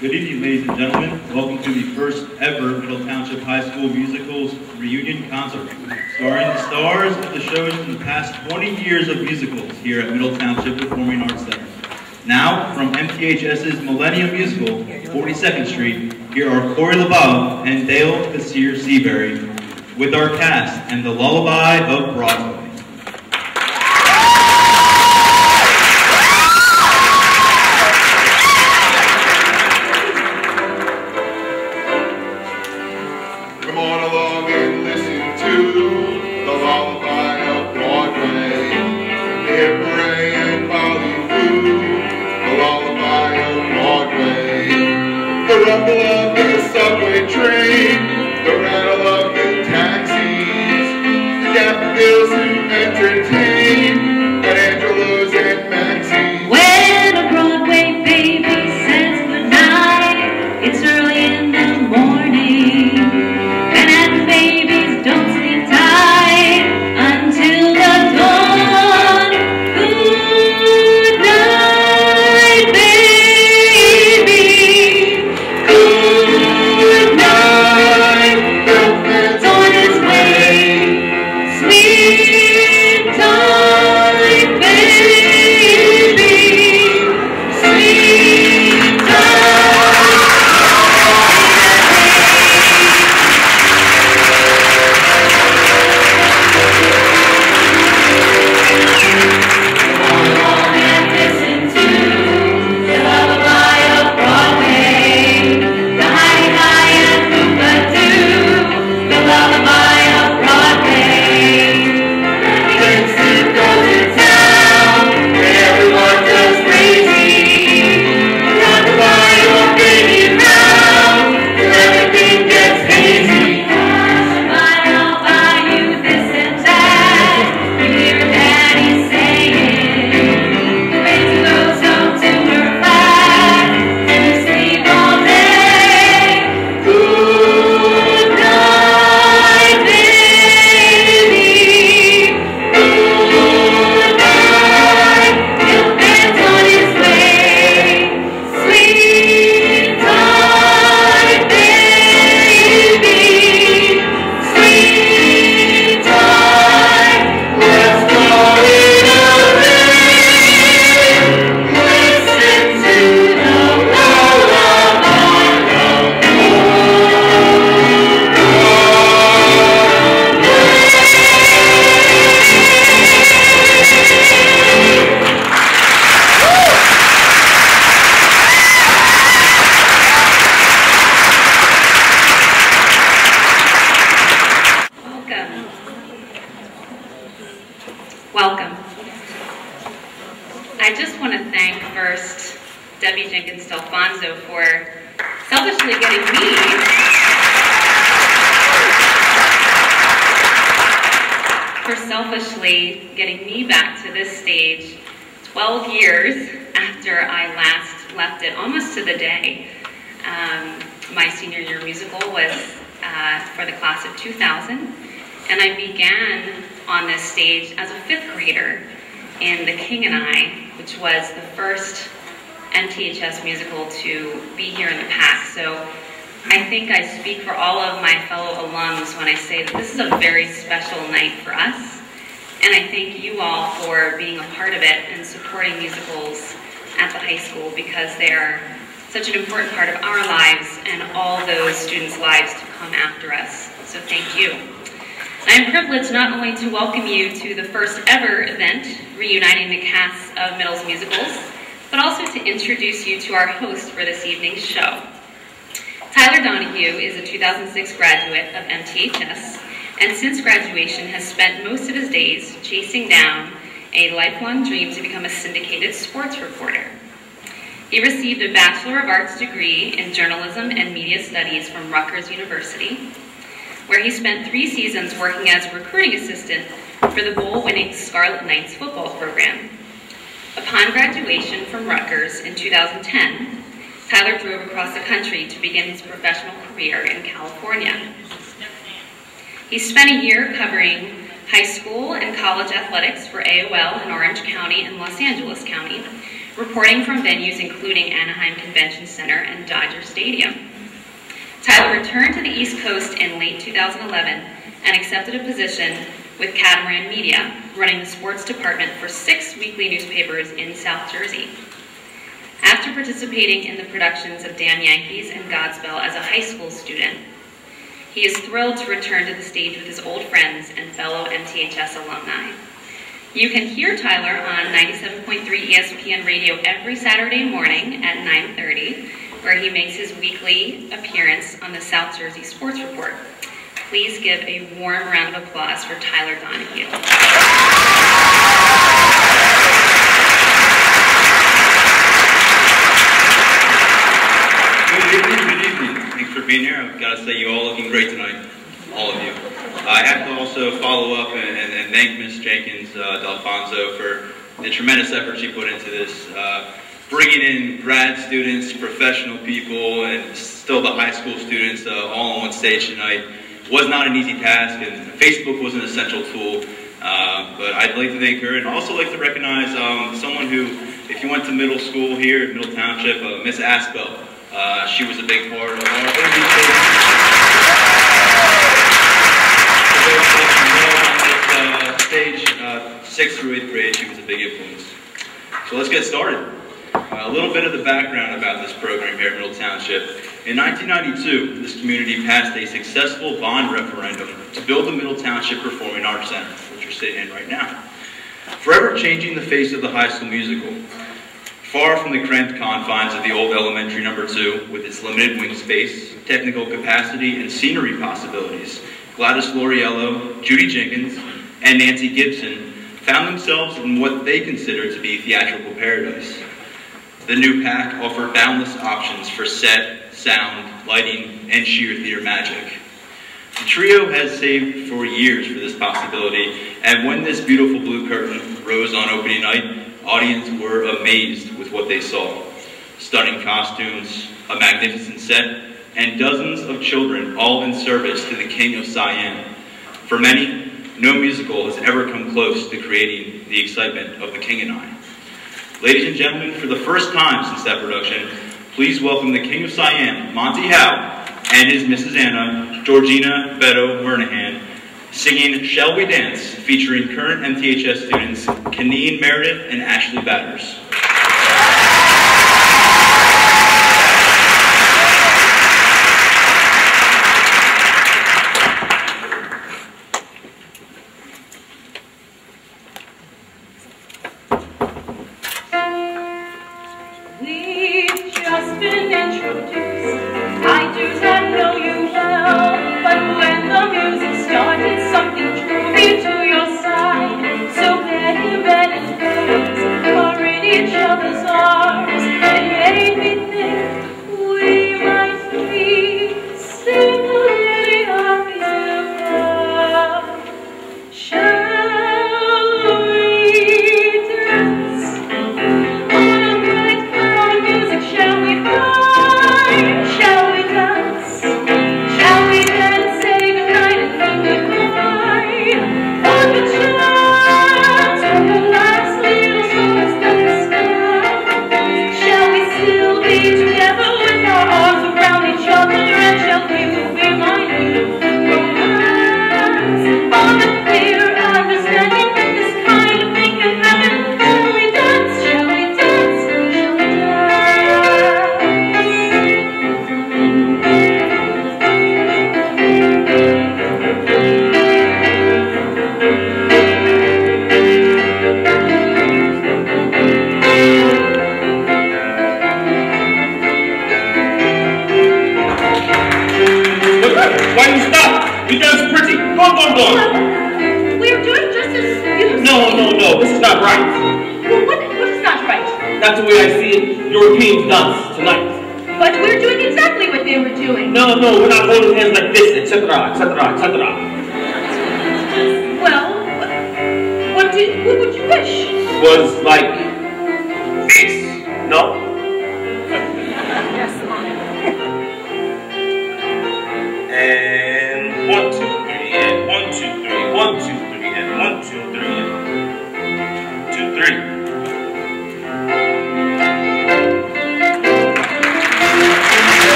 Good evening, ladies and gentlemen. Welcome to the first ever Middle Township High School Musicals Reunion Concert, starring the stars of the shows from the past 20 years of musicals here at Middle Township Performing Arts Center. Now, from MTHS's Millennium Musical, 42nd Street, here are Corey LeBeau and Dale Seabury with our cast and the Lullaby of Broadway. Come on along and listen to the Lullaby of Broadway. Hip Hooray and Polly Foo, the Lullaby of Broadway. The rumble of the subway train, the rattle of the taxis, the daffodils who entertain at Angelo's and Maxie's. When a Broadway baby says goodnight, it's early in the morning. And babies don't sleep tight until the dawn. Good night, baby. Good night. Milkman's on his way. Sleep tight, baby. Sleep tight. Welcome. I just want to thank first Debbie Jenkins Delfonso for selfishly getting me back to this stage 12 years after I last left it, almost to the day. My senior year musical was for the class of 2000, and I began on this stage as a 5th grader in The King and I, which was the first MTHS musical to be here in the past. So I think I speak for all of my fellow alums when I say that this is a very special night for us. And I thank you all for being a part of it and supporting musicals at the high school, because they are such an important part of our lives and all those students' lives to come after us. So thank you. I am privileged not only to welcome you to the first ever event reuniting the casts of Middle's musicals, but also to introduce you to our host for this evening's show. Tyler Donahue is a 2006 graduate of MTHS, and since graduation has spent most of his days chasing down a lifelong dream to become a syndicated sports reporter. He received a Bachelor of Arts degree in Journalism and Media Studies from Rutgers University, where he spent 3 seasons working as a recruiting assistant for the bowl-winning Scarlet Knights football program. Upon graduation from Rutgers in 2010, Tyler drove across the country to begin his professional career in California. He spent a year covering high school and college athletics for AOL in Orange County and Los Angeles County, reporting from venues including Anaheim Convention Center and Dodger Stadium. Tyler returned to the East Coast in late 2011 and accepted a position with Catamaran Media, running the sports department for 6 weekly newspapers in South Jersey. After participating in the productions of Damn Yankees and Godspell as a high school student, he is thrilled to return to the stage with his old friends and fellow MTHS alumni. You can hear Tyler on 97.3 ESPN radio every Saturday morning at 9:30, where he makes his weekly appearance on the South Jersey Sports Report. Please give a warm round of applause for Tyler Donahue. Good evening. Thanks for being here. I've got to say you all looking great tonight, all of you. I have to also follow up and thank Ms. Jenkins D'Alfonso for the tremendous effort she put into this. Bringing in grad students, professional people, and still the high school students all on one stage tonight was not an easy task, and Facebook was an essential tool. But I'd like to thank her, and also like to recognize someone who, if you went to middle school here at Middle Township, Miss Aspel. She was a big part of our stage, 6th through 8th grade, she was a big influence. So let's get started. A little bit of the background about this program here at Middle Township. In 1992, this community passed a successful bond referendum to build the Middle Township Performing Arts Center, which we're sitting in right now, forever changing the face of the high school musical. Far from the cramped confines of the old elementary number 2, with its limited wing space, technical capacity, and scenery possibilities, Gladys Lauriello, Judy Jenkins, and Nancy Gibson found themselves in what they considered to be theatrical paradise. The new PAC offered boundless options for set, sound, lighting, and sheer theater magic. The trio has saved for years for this possibility, and when this beautiful blue curtain rose on opening night, audiences were amazed with what they saw. Stunning costumes, a magnificent set, and dozens of children all in service to the King of Siam. For many, no musical has ever come close to creating the excitement of The King and I. Ladies and gentlemen, for the first time since that production, please welcome the King of Siam, Monty Howe, and his Mrs. Anna, Georgina Beto Murnahan, singing Shall We Dance, featuring current MTHS students Keneen Meredith and Ashley Batters.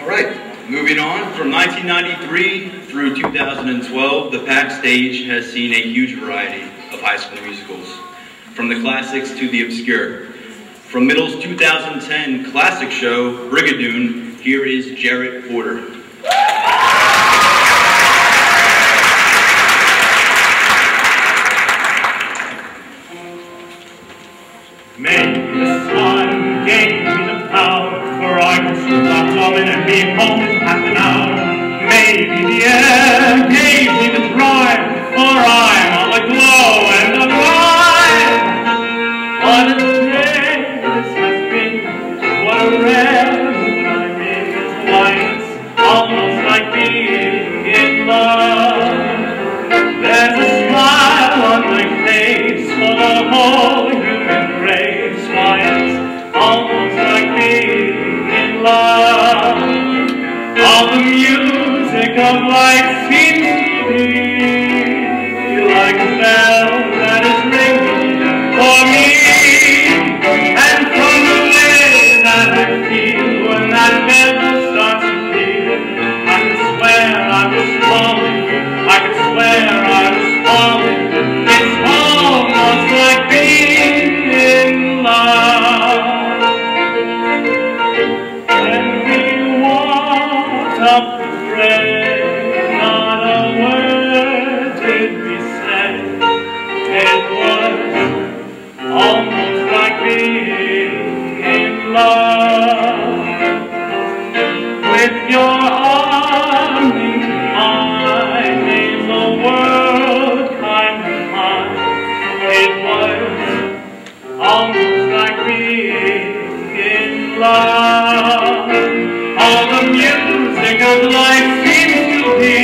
All right, moving on, from 1993 through 2012, the Packed Stage has seen a huge variety of high school musicals, from the classics to the obscure. From Middle's 2010 classic show, Brigadoon, here is Jarrett Porter. Maybe the sun gave me the power, for I could stop coming and be home in half an hour. Maybe the air gave me the drive, for I'm on the glow and alive. What a day this has been, what a rare mood I'm in. Why, it's almost like being in love. There's a smile on my face for the whole human race. Why, it's almost like being in love. All the music of life seems to be like a bell that is ringing for me. And from the way that I feel when that bell starts to peal, I can swear I was falling, I can swear I was falling. It's almost like being in love. When we walked up the grave, not a word did we say. It was almost like being in love. With your arm in mine, made the world kind of mine. It was almost like being in love. All the music of life seems to be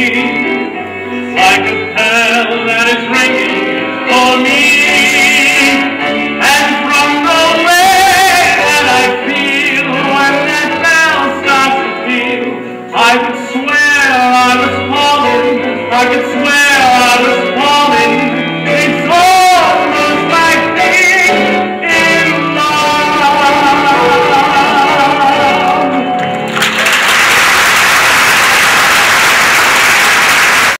like a bell that is ringing for me. And from the way that I feel when that bell starts to peal, I could swear I was falling, I could swear I was falling.